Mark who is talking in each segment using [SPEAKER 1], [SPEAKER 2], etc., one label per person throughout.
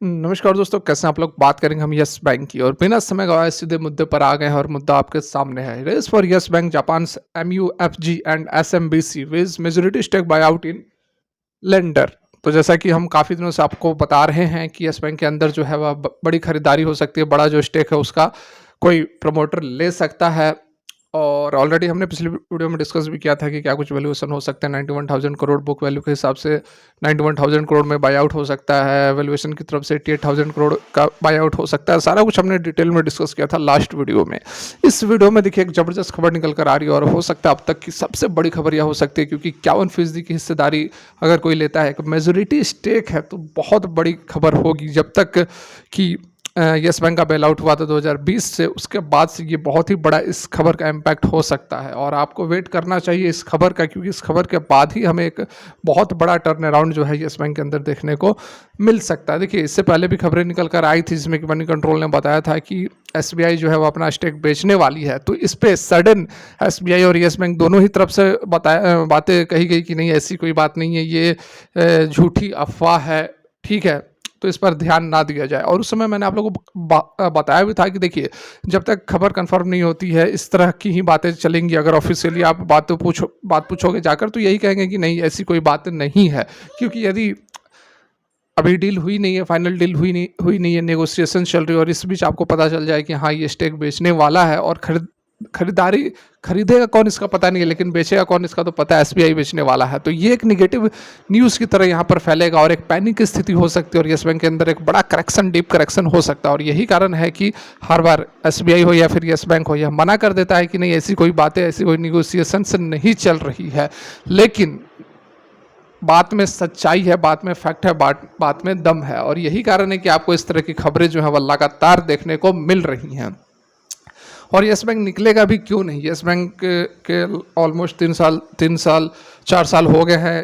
[SPEAKER 1] नमस्कार दोस्तों, कैसे हैं आप लोग। बात करेंगे हम यस बैंक की और बिना समय गवाए सीधे मुद्दे पर आ गए हैं और मुद्दा आपके सामने है। Race for yes bank Japan MUFG and SMBC vies majority stake buyout in lender. तो जैसा कि हम काफ़ी दिनों से आपको बता रहे हैं कि यस बैंक के अंदर जो है वह बड़ी खरीदारी हो सकती है, बड़ा जो स्टेक है उसका कोई प्रमोटर ले सकता है। और ऑलरेडी हमने पिछली वीडियो में डिस्कस भी किया था कि क्या कुछ वैल्यूएशन हो सकता है। 91,000 करोड़ बुक वैल्यू के हिसाब से 91,000 करोड़ में बाई आउट हो सकता है। वैल्यूएशन की तरफ से 88,000 करोड़ का बाई आउट हो सकता है। सारा कुछ हमने डिटेल में डिस्कस किया था लास्ट वीडियो में। इस वीडियो में देखिए एक ज़बरदस्त खबर निकल कर आ रही है और हो सकता है अब तक की सबसे बड़ी खबर यह हो सकती है, क्योंकि 51% की हिस्सेदारी अगर कोई लेता है, मेजोरिटी स्टेक है, तो बहुत बड़ी खबर होगी। जब तक कि यस बैंक का बेल आउट हुआ था 2020 से, उसके बाद से ये बहुत ही बड़ा इस खबर का इम्पैक्ट हो सकता है और आपको वेट करना चाहिए इस खबर का, क्योंकि इस खबर के बाद ही हमें एक बहुत बड़ा टर्न अराउंड जो है यस बैंक के अंदर देखने को मिल सकता है। देखिए, इससे पहले भी खबरें निकल कर आई थी जिसमें कि मनी कंट्रोल ने बताया था कि SBI जो है वो अपना स्टेक बेचने वाली है। तो इस पे सडन SBI और यस बैंक दोनों ही तरफ से बातें कही गई कि नहीं, ऐसी कोई बात नहीं है, ये झूठी अफवाह है, ठीक है, तो इस पर ध्यान ना दिया जाए। और उस समय मैंने आप लोगों को बताया भी था कि देखिए, जब तक खबर कंफर्म नहीं होती है इस तरह की ही बातें चलेंगी। अगर ऑफिशियली आप बात पूछोगे जाकर तो यही कहेंगे कि नहीं, ऐसी कोई बात नहीं है, क्योंकि यदि अभी डील हुई नहीं है, फाइनल डील हुई नहीं है, नेगोशिएशन चल रही है और इस बीच आपको पता चल जाए कि हाँ, ये स्टेक बेचने वाला है और खरीदारी खरीदेगा कौन इसका पता नहीं है, लेकिन बेचेगा कौन इसका तो पता है, SBI बेचने वाला है। तो ये एक निगेटिव न्यूज़ की तरह यहाँ पर फैलेगा और एक पैनिक की स्थिति हो सकती है और यस बैंक के अंदर एक बड़ा करेक्शन, डीप करेक्शन हो सकता है। और यही कारण है कि हर बार SBI हो या फिर यस बैंक हो, यह मना कर देता है कि नहीं, ऐसी कोई बातें, ऐसी कोई निगोसिएशन से नहीं चल रही है। लेकिन बात में सच्चाई है, बात में फैक्ट है, बात में दम है और यही कारण है कि आपको इस तरह की खबरें जो है वह लगातार देखने को मिल रही हैं। और यस बैंक निकलेगा भी क्यों नहीं। यस बैंक के ऑलमोस्ट 4 साल हो गए हैं।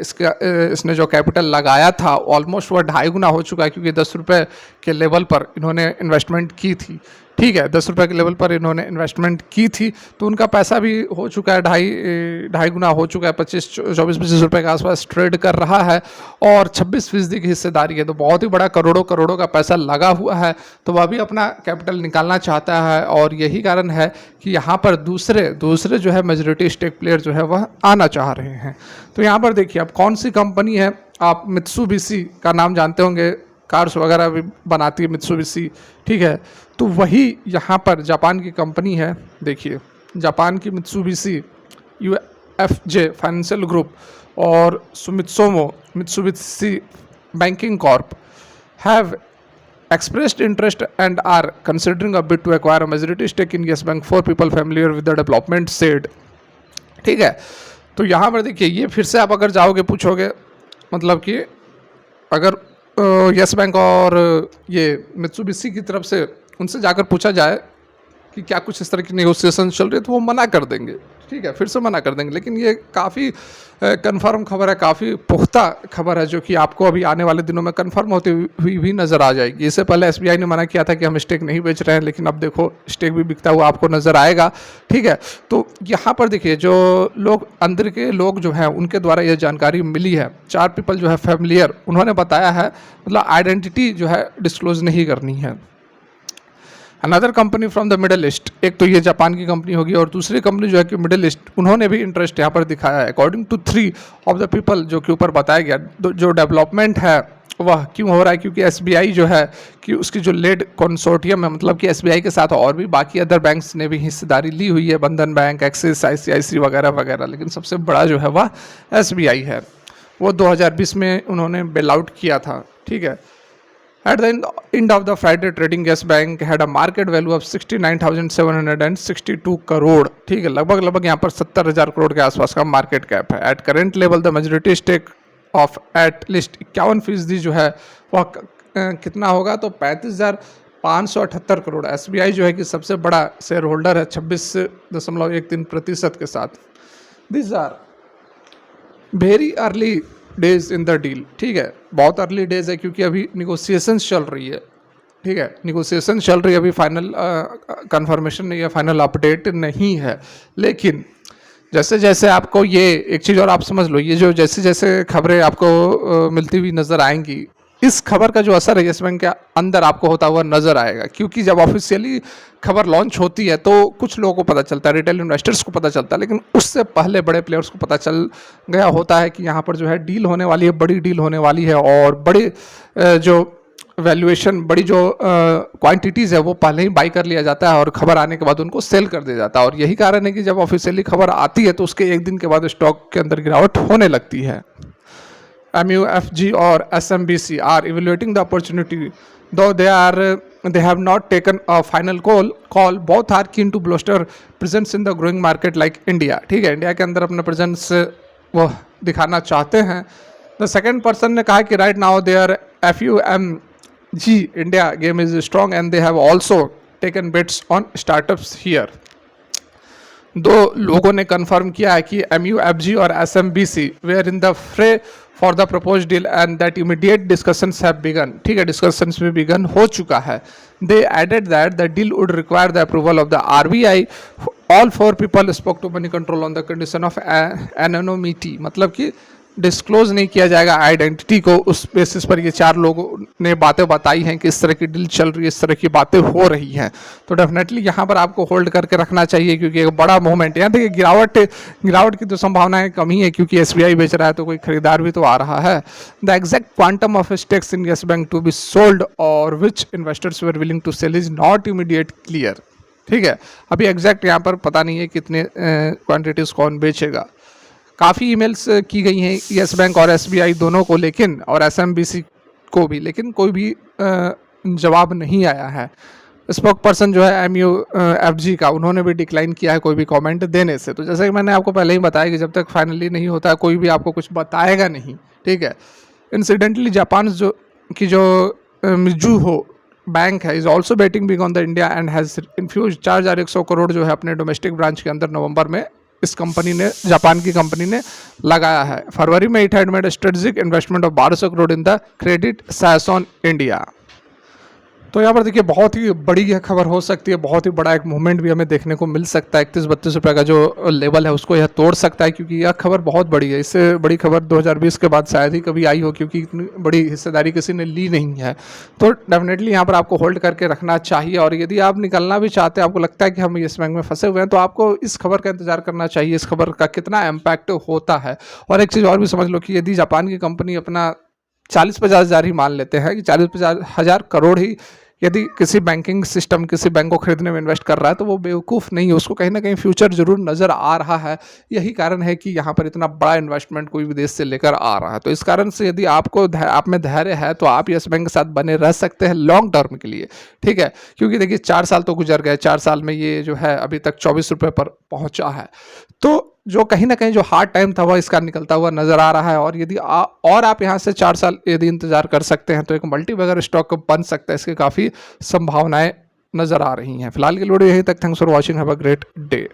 [SPEAKER 1] इसने जो कैपिटल लगाया था ऑलमोस्ट वह 2.5 गुना हो चुका है, क्योंकि 10 रुपये के लेवल पर इन्होंने इन्वेस्टमेंट की थी, ठीक है, 10 रुपये के लेवल पर इन्होंने इन्वेस्टमेंट की थी, तो उनका पैसा भी हो चुका है, ढाई गुना हो चुका है, 24-25 रुपये के आसपास ट्रेड कर रहा है और 26% की हिस्सेदारी है। तो बहुत ही बड़ा करोड़ों करोड़ों का पैसा लगा हुआ है, तो वह भी अपना कैपिटल निकालना चाहता है और यही कारण है कि यहाँ पर दूसरे जो है मेजॉरिटी स्टेक प्लेयर जो है वह आना चाह रहे हैं। तो यहाँ पर देखिए, अब कौन सी कंपनी है, आप मित्सुबिशी का नाम जानते होंगे, कार्स वगैरह भी बनाती है मित्सुबिशी, ठीक है, तो वही यहाँ पर जापान की कंपनी है। देखिए, जापान की मित्सुबिशी, UFJ फाइनेंशियल ग्रुप और Sumitomo Mitsubishi banking corp have expressed interest and are considering a bid to acquire a majority stake in Yes Bank for people familiar with the development said, ठीक है। तो यहाँ पर देखिए, ये फिर से आप अगर जाओगे पूछोगे, मतलब कि अगर यस बैंक और ये मित्सुबिशी की तरफ से उनसे जाकर पूछा जाए कि क्या कुछ इस तरह की नेगोशिएशन चल रही है, तो वो मना कर देंगे, ठीक है, फिर से मना कर देंगे। लेकिन ये काफ़ी कंफर्म खबर है, काफ़ी पुख्ता खबर है, जो कि आपको अभी आने वाले दिनों में कंफर्म होती हुई भी नज़र आ जाएगी। इससे पहले SBI ने मना किया था कि हम स्टेक नहीं बेच रहे हैं, लेकिन अब देखो स्टेक भी बिकता हुआ आपको नज़र आएगा, ठीक है। तो यहाँ पर देखिए, जो लोग अंदर के लोग जो हैं उनके द्वारा ये जानकारी मिली है, 4 पीपल जो है फैमिलियर, उन्होंने बताया है, मतलब आइडेंटिटी जो है डिस्क्लोज नहीं करनी है। Another company from the middle east, एक तो ये जापान की कंपनी होगी और दूसरी कंपनी जो है कि मिडल ईस्ट, उन्होंने भी इंटरेस्ट यहाँ पर दिखाया है। According to 3 of the people, जो कि ऊपर बताया गया, जो डेवलपमेंट है वह क्यों हो रहा है, क्योंकि SBI जो है कि उसकी जो लेड कंसोर्टियम है, मतलब कि SBI के साथ और भी बाकी अदर बैंक्स ने भी हिस्सेदारी ली हुई है, बंधन बैंक, एक्सिस, ICICI वगैरह वगैरह, लेकिन सबसे बड़ा जो है वह SBI है। वो 2020 में उन्होंने बेल आउट किया था, ठीक है। At the end of the Friday trading, Yes Bank had a market value of 69,762 crore, ठीक है, लगभग यहाँ पर 70,000 करोड़ के आसपास का मार्केट कैप है। At current level the majority stake of at least 51% जो है वह कितना होगा, तो 35,578 करोड़। SBI जो है कि सबसे बड़ा शेयर होल्डर है 26.13% के साथ। This are very early days in the deal, ठीक है, बहुत अर्ली डेज है, क्योंकि अभी निगोसिएशन चल रही है, ठीक है, निगोसिएशन चल रही है, अभी फाइनल कंफर्मेशन नहीं है, फाइनल अपडेट नहीं है। लेकिन जैसे जैसे आपको ये एक चीज़ और आप समझ लो, ये जो जैसे जैसे खबरें आपको मिलती हुई नज़र आएंगी, इस खबर का जो असर है यस बैंक के अंदर आपको होता हुआ नजर आएगा, क्योंकि जब ऑफिशियली खबर लॉन्च होती है तो कुछ लोगों को पता चलता है, रिटेल इन्वेस्टर्स को पता चलता है, लेकिन उससे पहले बड़े प्लेयर्स को पता चल गया होता है कि यहाँ पर जो है डील होने वाली है, बड़ी डील होने वाली है, और बड़ी जो वैल्यूएशन, बड़ी जो क्वांटिटीज़ है वो पहले ही बाई कर लिया जाता है और खबर आने के बाद उनको सेल कर दिया जाता है। और यही कारण है कि जब ऑफिशियली खबर आती है तो उसके एक दिन के बाद स्टॉक के अंदर गिरावट होने लगती है। MUFG और SMBC are evaluating the opportunity, though they have not taken a final call. Both are keen to bolster presence in the growing market like India. ठीक है, इंडिया के अंदर अपना प्रेजेंस वो दिखाना चाहते हैं। द सेकेंड पर्सन ने कहा कि right now there FUMG India game is strong and they have also taken bets on startups here. दो लोगों ने कंफर्म किया है कि MUFG और SMBC were in the fray for the propose deal and that immediate discussions have begun. ठीक है, discussions भी बिगन हो चुका है। They added that the deal would require the approval of the RBI। All four people spoke to Moneycontrol on the condition of anonymity, मतलब कि disclose नहीं किया जाएगा आइडेंटिटी को। उस बेसिस पर ये चार लोगों ने बातें बताई हैं कि इस तरह की डील चल रही है, इस तरह की बातें हो रही हैं। तो डेफिनेटली यहाँ पर आपको होल्ड करके रखना चाहिए, क्योंकि एक बड़ा मूवमेंट है। यहाँ देखिए गिरावट की तो संभावनाएं कम ही है, क्योंकि SBI बेच रहा है तो कोई खरीदार भी तो आ रहा है। The exact quantum of stakes in Yes Bank to be sold और which investors were willing to sell is not immediate clear. ठीक है, अभी एग्जैक्ट यहाँ पर पता नहीं है कितने क्वान्टिटीज कौन बेचेगा। काफ़ी ईमेल्स की गई हैं यस बैंक और SBI दोनों को, लेकिन और SMBC को भी, लेकिन कोई भी जवाब नहीं आया है। स्पोक पर्सन जो है MUFG का, उन्होंने भी डिक्लाइन किया है कोई भी कमेंट देने से। तो जैसे कि मैंने आपको पहले ही बताया कि जब तक फाइनली नहीं होता है कोई भी आपको कुछ बताएगा नहीं। ठीक है, इंसिडेंटली जापान जो मिजुहो बैंक है is also betting big on the India and has infuse 4,100 crore जो है अपने डोमेस्टिक ब्रांच के अंदर नवंबर में इस कंपनी ने, जापान की कंपनी ने लगाया है। फरवरी में it had made strategic investment of 1,200 crore in the Credit Saison India. तो यहाँ पर देखिए बहुत ही बड़ी यह खबर हो सकती है, बहुत ही बड़ा एक मूवमेंट भी हमें देखने को मिल सकता है। 31-32 रुपये का जो लेवल है उसको यह तोड़ सकता है, क्योंकि यह खबर बहुत बड़ी है। इससे बड़ी खबर 2020 के बाद शायद ही कभी आई हो, क्योंकि इतनी बड़ी हिस्सेदारी किसी ने ली नहीं है। तो डेफिनेटली यहाँ पर आपको होल्ड करके रखना चाहिए, और यदि आप निकलना भी चाहते हैं, आपको लगता है कि हम इस बैंक में फंसे हुए हैं, तो आपको इस खबर का इंतजार करना चाहिए, इस खबर का कितना इम्पैक्ट होता है। और एक चीज़ और भी समझ लो कि यदि जापान की कंपनी अपना 40-50 हज़ार ही मान लेते हैं कि 40-50 हज़ार करोड़ ही यदि किसी बैंकिंग सिस्टम, किसी बैंक को खरीदने में इन्वेस्ट कर रहा है, तो वो बेवकूफ़ नहीं है, उसको कहीं ना कहीं फ्यूचर जरूर नज़र आ रहा है। यही कारण है कि यहाँ पर इतना बड़ा इन्वेस्टमेंट कोई विदेश से लेकर आ रहा है। तो इस कारण से यदि आप में धैर्य है तो आप यस बैंक के साथ बने रह सकते हैं लॉन्ग टर्म के लिए। ठीक है, क्योंकि देखिए 4 साल तो गुजर गए, 4 साल में ये जो है अभी तक 24 रुपये पर पहुँचा है। तो जो कहीं ना कहीं जो हार्ड टाइम था वह इसका निकलता हुआ नजर आ रहा है। और यदि आप यहाँ से 4 साल यदि इंतजार कर सकते हैं तो एक मल्टी बैगर स्टॉक बन सकता है, इसकी काफ़ी संभावनाएं नजर आ रही हैं। फिलहाल के लिए यहीं तक। Thanks for watching, have a great day.